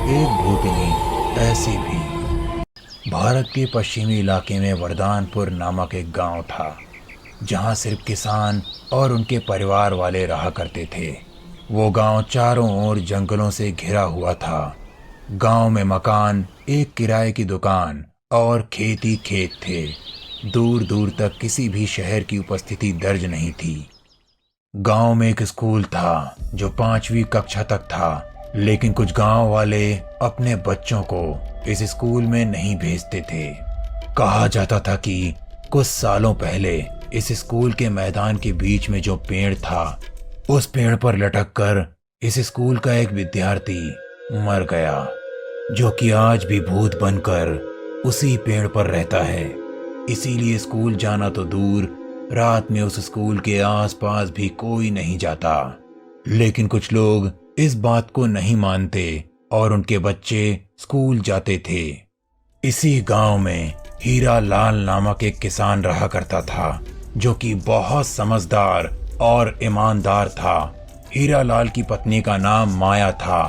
एक भूतनी ऐसी भी। भारत के पश्चिमी इलाके में वरदानपुर नामक एक गांव था, जहां सिर्फ किसान और उनके परिवार वाले रहा करते थे। वो गांव चारों ओर जंगलों से घिरा हुआ था। गांव में मकान, एक किराए की दुकान और खेत ही खेत थे। दूर दूर तक किसी भी शहर की उपस्थिति दर्ज नहीं थी। गांव में एक स्कूल था जो 5वीं कक्षा तक था, लेकिन कुछ गांव वाले अपने बच्चों को इस स्कूल में नहीं भेजते थे। कहा जाता था कि कुछ सालों पहले इस स्कूल के मैदान के बीच में जो पेड़ था, उस पेड़ पर लटक कर इस स्कूल का एक विद्यार्थी मर गया, जो कि आज भी भूत बनकर उसी पेड़ पर रहता है। इसीलिए स्कूल जाना तो दूर, रात में उस स्कूल के आसपास भी कोई नहीं जाता। लेकिन कुछ लोग इस बात को नहीं मानते और उनके बच्चे स्कूल जाते थे। इसी गांव में हीरा लाल नामक एक किसान रहा करता था, जो कि बहुत समझदार और ईमानदार था। हीरा लाल की पत्नी का नाम माया था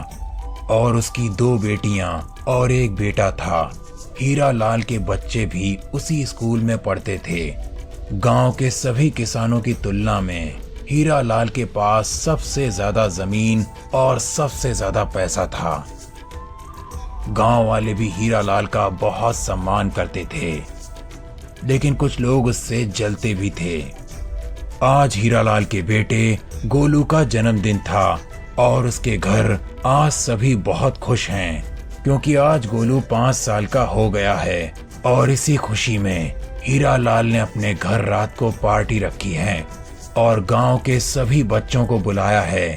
और उसकी 2 बेटियां और एक बेटा था। हीरा लाल के बच्चे भी उसी स्कूल में पढ़ते थे। गांव के सभी किसानों की तुलना में हीरा लाल के पास सबसे ज्यादा जमीन और सबसे ज्यादा पैसा था। गांव वाले भी हीरा लाल का बहुत सम्मान करते थे, लेकिन कुछ लोग उससे जलते भी थे। आज हीरा लाल के बेटे गोलू का जन्मदिन था और उसके घर आज सभी बहुत खुश हैं, क्योंकि आज गोलू 5 साल का हो गया है। और इसी खुशी में हीरा लाल ने अपने घर रात को पार्टी रखी है और गांव के सभी बच्चों को बुलाया है।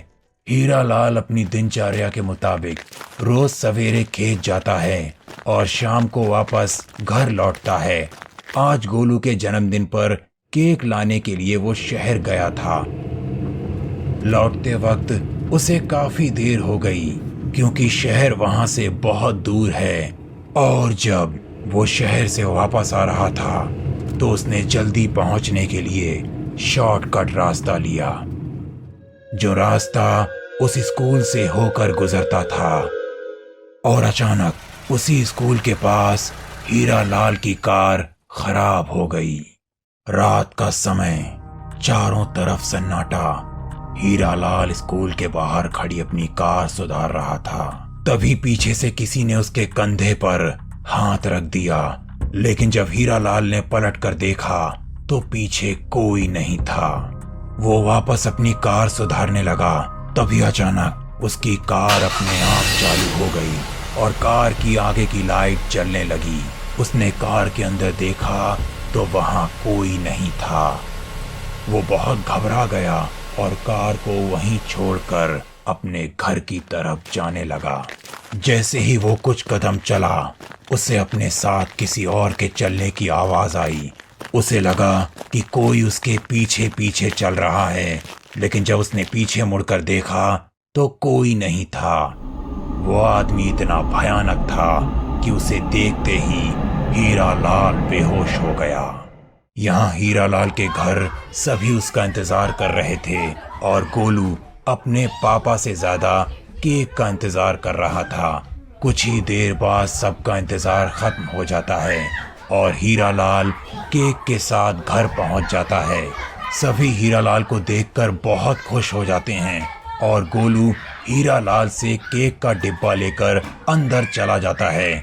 हीरा लाल अपनी दिनचर्या के मुताबिक रोज सवेरे खेत जाता है और शाम को वापस घर लौटता है। आज गोलू के जन्मदिन पर केक लाने के लिए वो शहर गया था। लौटते वक्त उसे काफी देर हो गई, क्योंकि शहर वहां से बहुत दूर है। और जब वो शहर से वापस आ रहा था, तो उसने जल्दी पहुंचने के लिए शॉर्टकट रास्ता लिया, जो रास्ता उस स्कूल से होकर गुजरता था। और अचानक उसी स्कूल के पास हीरा लाल की कार खराब हो गई। रात का समय, चारों तरफ सन्नाटा। हीरा लाल स्कूल के बाहर खड़ी अपनी कार सुधार रहा था। तभी पीछे से किसी ने उसके कंधे पर हाथ रख दिया, लेकिन जब हीरा लाल ने पलट कर देखा तो पीछे कोई नहीं था। वो वापस अपनी कार सुधारने लगा। तभी अचानक उसकी कार अपने आप चालू हो गई और कार की आगे की लाइट जलने लगी। उसने कार के अंदर देखा तो वहां कोई नहीं था। वो बहुत घबरा गया और कार को वहीं छोड़कर अपने घर की तरफ जाने लगा। जैसे ही वो कुछ कदम चला, उसे अपने साथ किसी और के चलने की आवाज आई। उसे लगा कि कोई उसके पीछे पीछे चल रहा है, लेकिन जब उसने पीछे मुड़कर देखा तो कोई नहीं था। वो आदमी इतना भयानक था कि उसे देखते ही हीरा लाल बेहोश हो गया। यहाँ हीरा लाल के घर सभी उसका इंतजार कर रहे थे और गोलू अपने पापा से ज्यादा केक का इंतजार कर रहा था। कुछ ही देर बाद सबका इंतजार खत्म हो जाता है और हीरा लाल केक के साथ घर पहुंच जाता है। सभी हीरा लाल को देखकर बहुत खुश हो जाते हैं और गोलू हीरा लाल से केक का डिब्बा लेकर अंदर चला जाता है